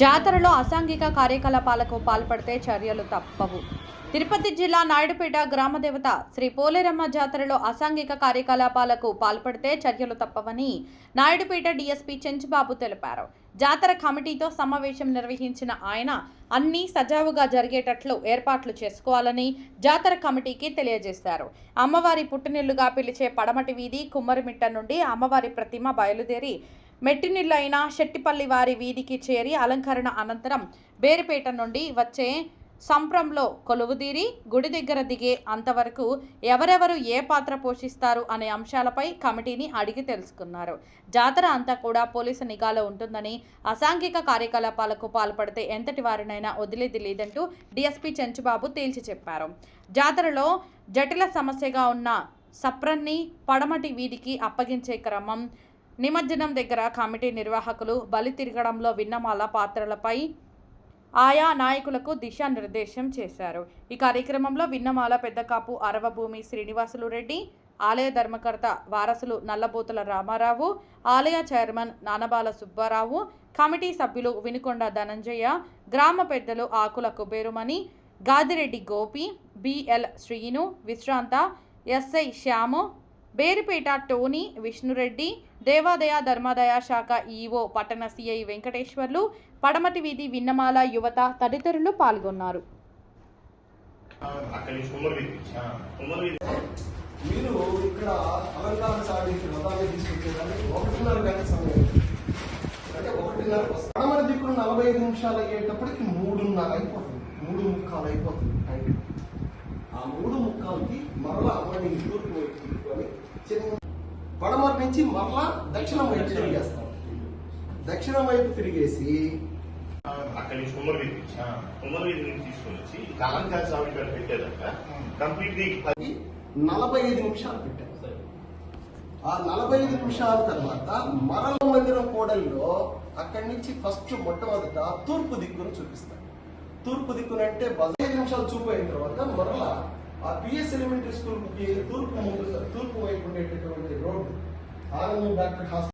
జాతరలో అసాంఘిక కార్యకలాపాలకు పాల్పడితే చర్యలు తప్పవు. తిరుపతి జిల్లా నాయుడుపేట గ్రామదేవత శ్రీ పోలేరమ్మ జాతరలో అసాంఘిక కార్యకలాపాలకు పాల్పడితే చర్యలు తప్పవని నాయుడుపేట డీఎస్పీ చెంచుబాబు తెలిపారు. జాతర కమిటీతో సమావేశం నిర్వహించిన ఆయన అన్నీ సజావుగా జరిగేటట్లు ఏర్పాట్లు చేసుకోవాలని జాతర కమిటీకి తెలియజేశారు. అమ్మవారి పుట్టినిల్లుగా పిలిచే పడమటి వీధి కుమ్మరిమిట్ట నుండి అమ్మవారి ప్రతిమ బయలుదేరి మెట్టినిల్లు అయిన శెట్టిపల్లి వారి వీధికి చేరి అలంకరణ అనంతరం బేరుపేట నుండి వచ్చే సంప్రంలో కొలువుదీరి గుడి దగ్గర దిగే అంతవరకు ఎవరెవరు ఏ పాత్ర పోషిస్తారు అనే అంశాలపై కమిటీని అడిగి తెలుసుకున్నారు. జాతర అంతా కూడా పోలీసు నిఘాలో ఉంటుందని, అసాంఘిక కార్యకలాపాలకు పాల్పడితే ఎంతటి వారినైనా వదిలేది లేదంటూ డీఎస్పీ చెంచుబాబు తేల్చి చెప్పారు. జాతరలో జటిల సమస్యగా ఉన్న సప్రన్ని పడమటి వీధికి అప్పగించే క్రమం, నిమజ్జనం దగ్గర కమిటీ నిర్వాహకులు బలి తిరగడంలో విన్నమాల పాత్రలపై ఆయా నాయకులకు దిశానిర్దేశం చేశారు. ఈ కార్యక్రమంలో విన్నమాల పెద్దకాపు అరవభూమి శ్రీనివాసులు రెడ్డి, ఆలయ ధర్మకర్త వారసులు నల్లబోతుల రామారావు, ఆలయ చైర్మన్ నానబాల సుబ్బారావు, కమిటీ సభ్యులు వినుకొండ ధనంజయ, గ్రామ పెద్దలు ఆకుల కుబేరుమణి, గాదిరెడ్డి గోపి, బిఎల్ శ్రీను, విశ్రాంత, ఎస్ఐ శ్యాము, బేరుపేట టోనీ, విష్ణురెడ్డి, దేవాదాయ ధర్మాదాయ శాఖ ఈఓ పట్టణ సిఐ వెంకటేశ్వర్లు, పడమటి వీధి విన్నమాల యువత తదితరులు పాల్గొన్నారు. మీరు ఇక్కడ అలంకారం సాధించి మతాన్ని తీసుకొచ్చేదానికి 1:30 గంటల సమయం, అంటే 1:30 పడమటి దిక్కులు 45 నిమిషాలు అయ్యేటప్పటికి 3:30 అయిపోతుంది, 3:45 అయిపోతుంది. ఆ 3:45కి మరలా అమ్మని తూర్పు వైపు తిప్పుకొని పడమటి నుంచి మరలా దక్షిణం వైపు తిరిగేస్తాం. దక్షిణం వైపు తిరిగేసి అక్కడి నుంచి కుమ్మరి తీసుకొని వచ్చి అలంకార సావిత్రి పెట్టేదాకా కంప్లీట్ 45 నిమిషాలు పెట్టాం. ఆ 45 నిమిషాల తర్వాత మరల మందిరం కూడలిలో అక్కడి నుంచి ఫస్ట్ మొట్టమొదట తూర్పు దిక్కును చూపిస్తాం. తూర్పు దిక్కునంటే 15 నిమిషాలు చూపోయిన తర్వాత మరలా ఆ పిఎస్ ఎలిమెంటరీ స్కూల్ కి తూర్పు వైపు ఉండేటటువంటి రోడ్డు ఆనందం డాక్టర్ హాస్పిటల్